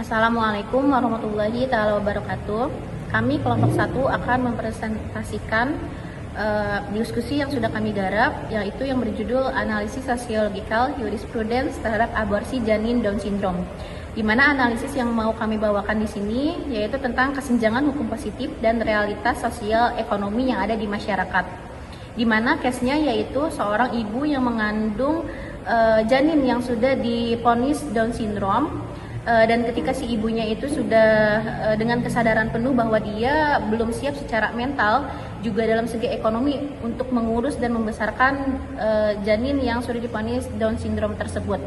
Assalamualaikum warahmatullahi wabarakatuh. Kami kelompok 1 akan mempresentasikan diskusi yang sudah kami garap, yaitu yang berjudul Analisis Sosiologikal Jurisprudens terhadap Aborsi Janin Down Syndrome. Di mana analisis yang mau kami bawakan di sini yaitu tentang kesenjangan hukum positif dan realitas sosial ekonomi yang ada di masyarakat. Di mana case-nya yaitu seorang ibu yang mengandung janin yang sudah divonis Down Syndrome. Dan ketika si ibunya itu sudah dengan kesadaran penuh bahwa dia belum siap secara mental juga dalam segi ekonomi untuk mengurus dan membesarkan janin yang sudah divonis Down Syndrome tersebut.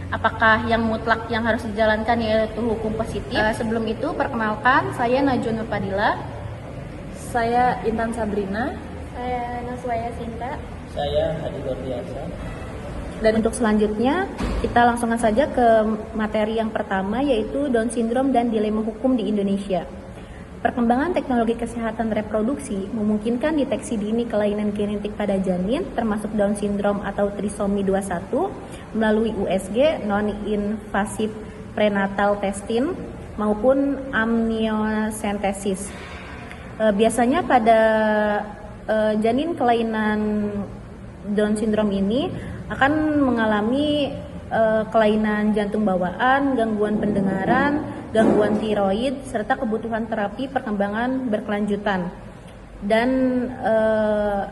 Apakah yang mutlak yang harus dijalankan yaitu hukum positif? Sebelum itu perkenalkan, saya Najwa Nur Fadila. Saya Intan Sabrina. Saya Naswaya Sinta. Saya Hadi Gordiasa. Dan untuk selanjutnya, kita langsung saja ke materi yang pertama, yaitu Down Syndrome dan dilema hukum di Indonesia. Perkembangan teknologi kesehatan reproduksi memungkinkan deteksi dini kelainan genetik pada janin, termasuk Down Syndrome atau trisomi 21, melalui USG, non-invasive prenatal testing, maupun amniocentesis. Biasanya pada janin kelainan Down Syndrome ini akan mengalami kelainan jantung bawaan, gangguan pendengaran, gangguan tiroid, serta kebutuhan terapi perkembangan berkelanjutan. Dan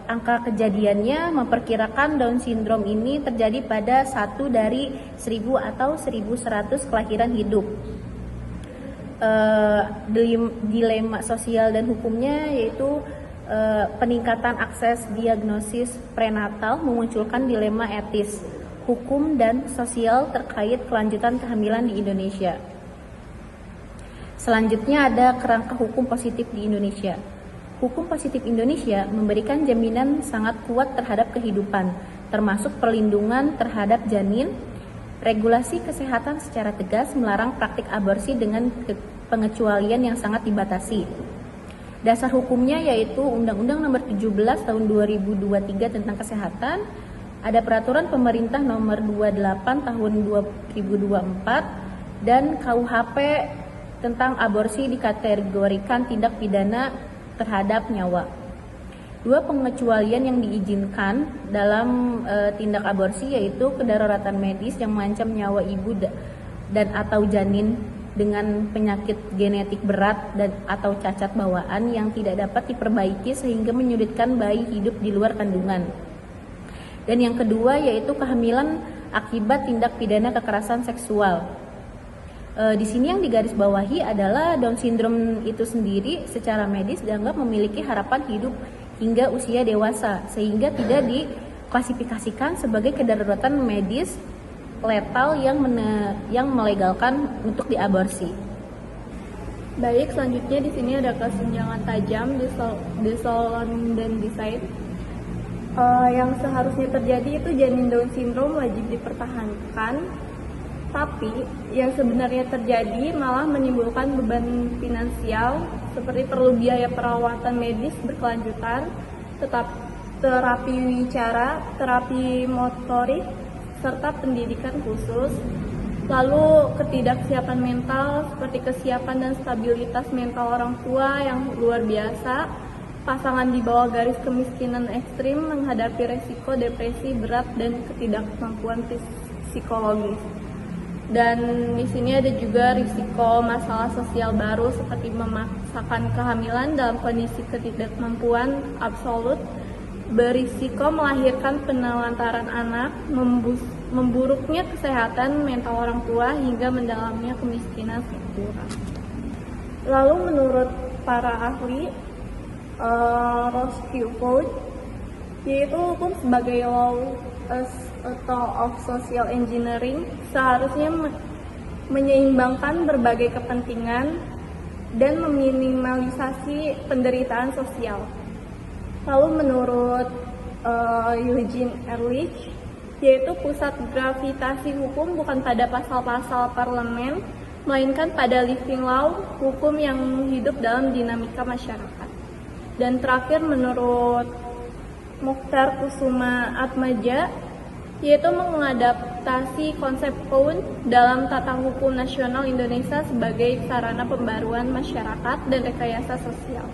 angka kejadiannya memperkirakan Down Syndrome ini terjadi pada 1 dari 1000 atau 1100 kelahiran hidup. Dilema sosial dan hukumnya yaitu peningkatan akses diagnosis prenatal memunculkan dilema etis, hukum, dan sosial terkait kelanjutan kehamilan di Indonesia. Selanjutnya ada kerangka hukum positif di Indonesia. Hukum positif Indonesia memberikan jaminan sangat kuat terhadap kehidupan, termasuk perlindungan terhadap janin, regulasi kesehatan secara tegas melarang praktik aborsi dengan pengecualian yang sangat dibatasi. Dasar hukumnya yaitu Undang-Undang Nomor 17 Tahun 2023 tentang Kesehatan, ada Peraturan Pemerintah Nomor 28 Tahun 2024, dan KUHP tentang aborsi dikategorikan tindak pidana terhadap nyawa. Dua pengecualian yang diizinkan dalam tindak aborsi yaitu kedaruratan medis yang mengancam nyawa ibu dan atau janin dengan penyakit genetik berat dan atau cacat bawaan yang tidak dapat diperbaiki sehingga menyulitkan bayi hidup di luar kandungan. Dan yang kedua yaitu kehamilan akibat tindak pidana kekerasan seksual. Di sini yang digarisbawahi adalah Down Syndrome itu sendiri secara medis dianggap memiliki harapan hidup hingga usia dewasa sehingga tidak diklasifikasikan sebagai kedaruratan medis letal yang melegalkan untuk diaborsi. Baik, selanjutnya di sini ada kesenjangan tajam di Solon dan di Said. Yang seharusnya terjadi itu janin Down Syndrome wajib dipertahankan, tapi yang sebenarnya terjadi malah menimbulkan beban finansial seperti perlu biaya perawatan medis berkelanjutan, terapi wicara, terapi motorik, serta pendidikan khusus, lalu ketidaksiapan mental seperti kesiapan dan stabilitas mental orang tua yang luar biasa, pasangan di bawah garis kemiskinan ekstrim menghadapi resiko depresi berat dan ketidakmampuan psikologis. Dan di sini ada juga risiko masalah sosial baru seperti memaksakan kehamilan dalam kondisi ketidakmampuan absolut, berisiko melahirkan penelantaran anak, memburuknya kesehatan mental orang tua hingga mendalamnya kemiskinan struktural. Lalu menurut para ahli, Roskilde yaitu hukum sebagai law as a tool of social engineering seharusnya menyeimbangkan berbagai kepentingan dan meminimalisasi penderitaan sosial. Lalu menurut Eugene Ehrlich, yaitu pusat gravitasi hukum bukan pada pasal-pasal parlemen, melainkan pada living law, hukum yang hidup dalam dinamika masyarakat. Dan terakhir menurut Mokhtar Kusuma Atmaja, yaitu mengadaptasi konsep PAUD dalam tata hukum nasional Indonesia sebagai sarana pembaruan masyarakat dan rekayasa sosial.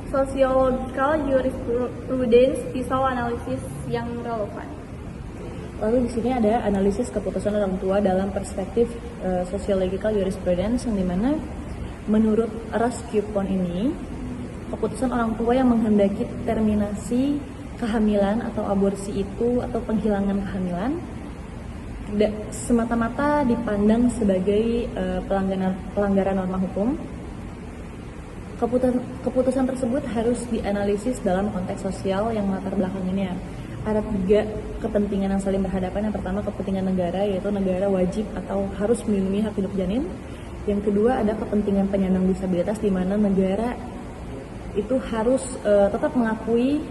Sociological jurisprudence pisau analisis yang relevan. Lalu di sini ada analisis keputusan orang tua dalam perspektif sociological jurisprudence, yang dimana menurut Raskupon ini, keputusan orang tua yang menghendaki terminasi kehamilan atau aborsi itu atau penghilangan kehamilan tidak semata-mata dipandang sebagai pelanggaran norma hukum. Keputusan tersebut harus dianalisis dalam konteks sosial yang latar belakanginya. Ada 3 kepentingan yang saling berhadapan. Yang pertama, kepentingan negara, yaitu negara wajib atau harus melindungi hak hidup janin. Yang kedua, ada kepentingan penyandang disabilitas, di mana negara itu harus tetap mengakui,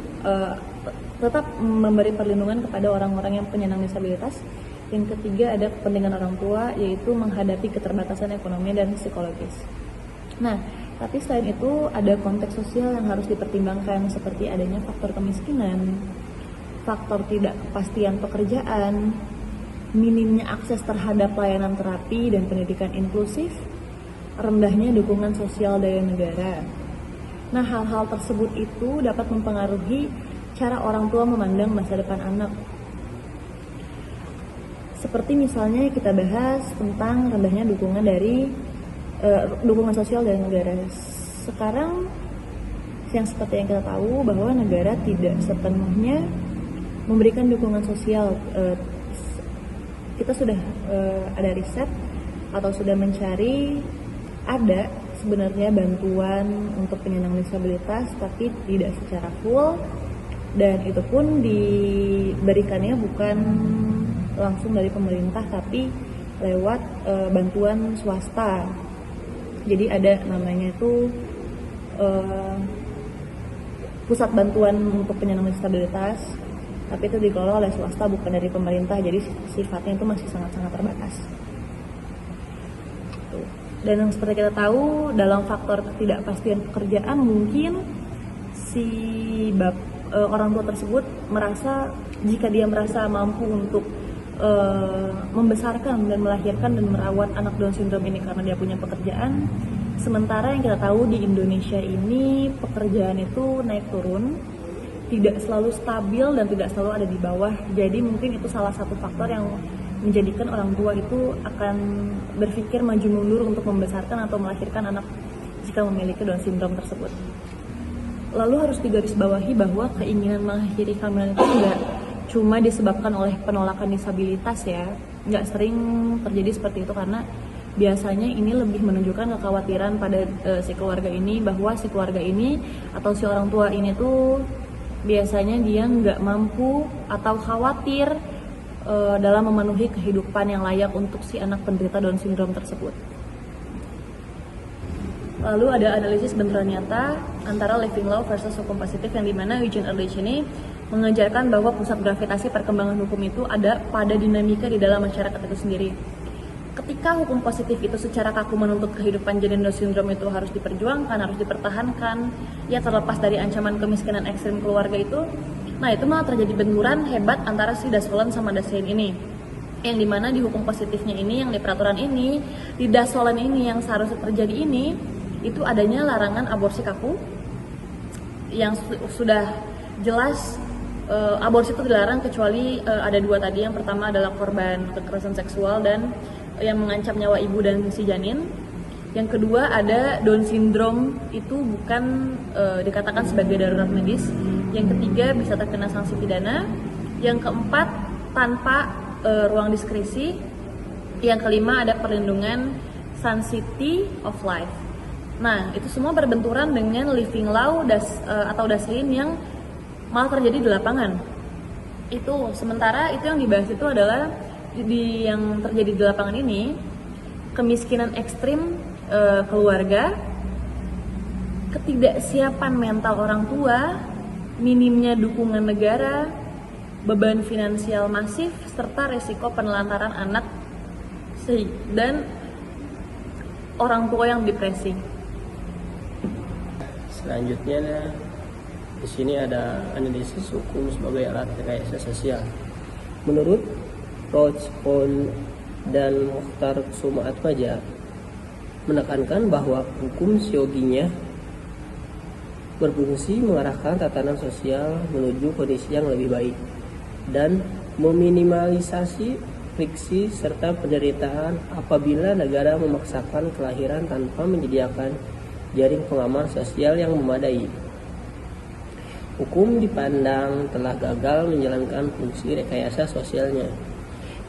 tetap memberi perlindungan kepada orang-orang yang penyandang disabilitas. Yang ketiga, ada kepentingan orang tua, yaitu menghadapi keterbatasan ekonomi dan psikologis. Nah, tapi selain itu ada konteks sosial yang harus dipertimbangkan, seperti adanya faktor kemiskinan, faktor tidak kepastian pekerjaan, minimnya akses terhadap layanan terapi dan pendidikan inklusif, rendahnya dukungan sosial dari negara. Nah, hal-hal tersebut itu dapat mempengaruhi cara orang tua memandang masa depan anak. Seperti misalnya kita bahas tentang rendahnya dukungan sosial dari negara. Sekarang yang seperti yang kita tahu bahwa negara tidak sepenuhnya memberikan dukungan sosial. Kita sudah ada riset atau sudah mencari, ada sebenarnya bantuan untuk penyandang disabilitas, tapi tidak secara full, dan itu pun diberikannya bukan langsung dari pemerintah tapi lewat bantuan swasta. Jadi ada namanya itu pusat bantuan untuk penyandang disabilitas, tapi itu dikelola oleh swasta bukan dari pemerintah, jadi sifatnya itu masih sangat-sangat terbatas. Dan yang seperti kita tahu, dalam faktor ketidakpastian pekerjaan, mungkin si orang tua tersebut merasa, jika dia merasa mampu untuk membesarkan dan melahirkan dan merawat anak Down syndrome ini karena dia punya pekerjaan. Sementara yang kita tahu di Indonesia ini pekerjaan itu naik turun, tidak selalu stabil dan tidak selalu ada di bawah. Jadi mungkin itu salah satu faktor yang menjadikan orang tua itu akan berpikir maju mundur untuk membesarkan atau melahirkan anak jika memiliki Down syndrome tersebut. Lalu harus digarisbawahi bahwa keinginan mengakhiri kehamilan itu tidak cuma disebabkan oleh penolakan disabilitas ya. Nggak sering terjadi seperti itu, karena biasanya ini lebih menunjukkan kekhawatiran pada si keluarga ini, bahwa si keluarga ini atau si orang tua ini tuh biasanya dia nggak mampu atau khawatir dalam memenuhi kehidupan yang layak untuk si anak penderita Down syndrome tersebut. Lalu ada analisis benturan nyata antara living law versus hukum positif, yang dimana Eugene Ehrlich ini mengajarkan bahwa pusat gravitasi perkembangan hukum itu ada pada dinamika di dalam masyarakat itu sendiri. Ketika hukum positif itu secara kaku menuntut kehidupan janin Down syndrome itu harus diperjuangkan, harus dipertahankan, ya terlepas dari ancaman kemiskinan ekstrim keluarga itu, nah itu malah terjadi benturan hebat antara si dasolan sama dasein ini. Yang dimana di hukum positifnya ini, yang di peraturan ini, di dasolan ini yang seharusnya terjadi ini, itu adanya larangan aborsi kaku, yang sudah jelas aborsi itu dilarang kecuali ada 2 tadi. Yang pertama adalah korban kekerasan seksual dan yang mengancam nyawa ibu dan si janin. Yang kedua ada Down syndrome itu bukan dikatakan sebagai darurat medis. Yang ketiga bisa terkena sanksi pidana. Yang keempat tanpa ruang diskresi. Yang kelima ada perlindungan sanctity of life. Nah, itu semua berbenturan dengan living law atau daslin yang malah terjadi di lapangan. Itu sementara itu yang dibahas itu adalah yang terjadi di lapangan ini, kemiskinan ekstrim keluarga, ketidaksiapan mental orang tua, minimnya dukungan negara, beban finansial masif, serta resiko penelantaran anak dan orang tua yang depresi. Selanjutnya Di sini ada analisis hukum sebagai alat rekayasa sosial. Menurut Roach, Paul, dan Mukhtar Kusuma Atmaja menekankan bahwa hukum sioginya berfungsi mengarahkan tatanan sosial menuju kondisi yang lebih baik dan meminimalisasi friksi serta penderitaan apabila negara memaksakan kelahiran tanpa menyediakan jaring pengaman sosial yang memadai. Hukum dipandang telah gagal menjalankan fungsi rekayasa sosialnya.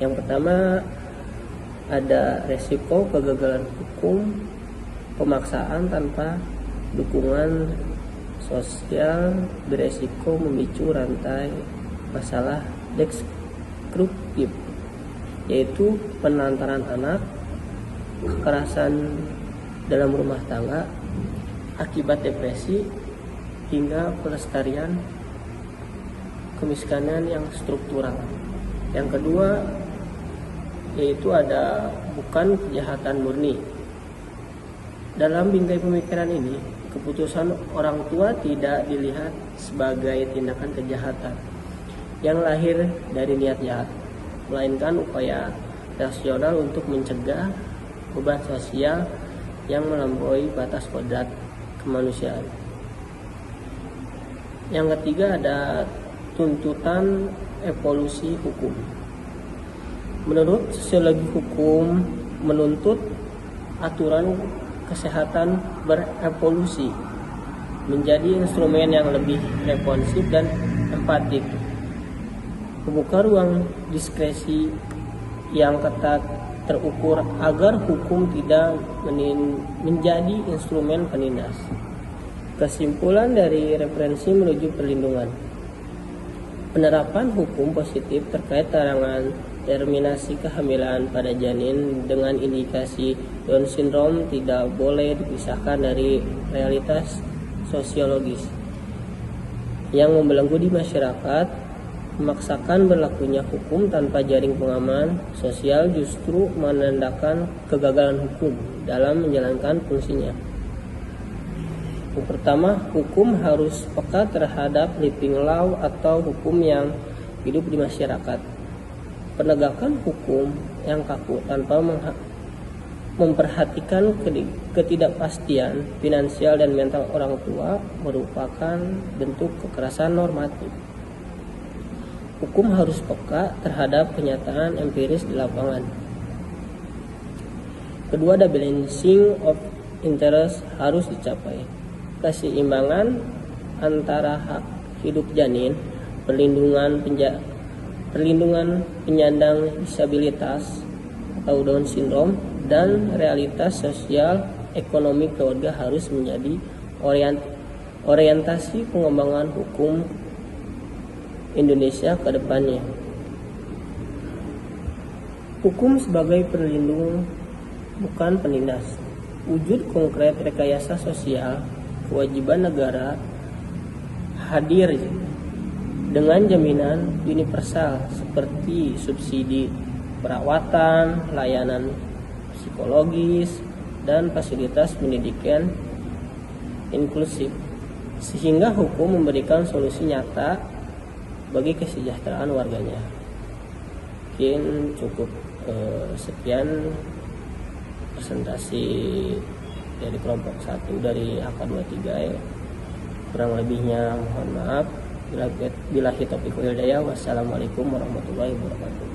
Yang pertama, ada resiko kegagalan hukum, pemaksaan tanpa dukungan sosial beresiko memicu rantai masalah destruktif, yaitu penelantaran anak, kekerasan dalam rumah tangga, akibat depresi, hingga pelestarian kemiskinan yang struktural. Yang kedua, yaitu ada bukan kejahatan murni. Dalam bingkai pemikiran ini, keputusan orang tua tidak dilihat sebagai tindakan kejahatan yang lahir dari niat jahat, melainkan upaya rasional untuk mencegah beban sosial yang melampaui batas kodrat kemanusiaan. Yang ketiga, ada tuntutan evolusi hukum. Menurut sosiologi hukum, menuntut aturan kesehatan berevolusi menjadi instrumen yang lebih responsif dan empatik, membuka ruang diskresi yang ketat terukur agar hukum tidak menjadi instrumen penindas. Kesimpulan dari referensi menuju perlindungan. Penerapan hukum positif terkait larangan terminasi kehamilan pada janin dengan indikasi Down syndrome tidak boleh dipisahkan dari realitas sosiologis yang membelenggu di masyarakat. Memaksakan berlakunya hukum tanpa jaring pengaman sosial justru menandakan kegagalan hukum dalam menjalankan fungsinya. Yang pertama, hukum harus peka terhadap living law atau hukum yang hidup di masyarakat. Penegakan hukum yang kaku tanpa memperhatikan ketidakpastian finansial dan mental orang tua merupakan bentuk kekerasan normatif. Hukum harus peka terhadap kenyataan empiris di lapangan. Kedua, ada balancing of interest harus dicapai. Keseimbangan antara hak hidup janin, perlindungan penyandang disabilitas atau Down syndrome, dan realitas sosial ekonomi keluarga harus menjadi orientasi pengembangan hukum Indonesia ke depannya. Hukum sebagai perlindung bukan penindas. Wujud konkret rekayasa sosial, kewajiban negara hadir dengan jaminan universal seperti subsidi perawatan, layanan psikologis, dan fasilitas pendidikan inklusif, sehingga hukum memberikan solusi nyata bagi kesejahteraan warganya. Mungkin cukup sekian presentasi dari kelompok 1 dari AK23 ya. Kurang lebihnya mohon maaf. Billahi taufiq wal hidayah. Wassalamualaikum warahmatullahi wabarakatuh.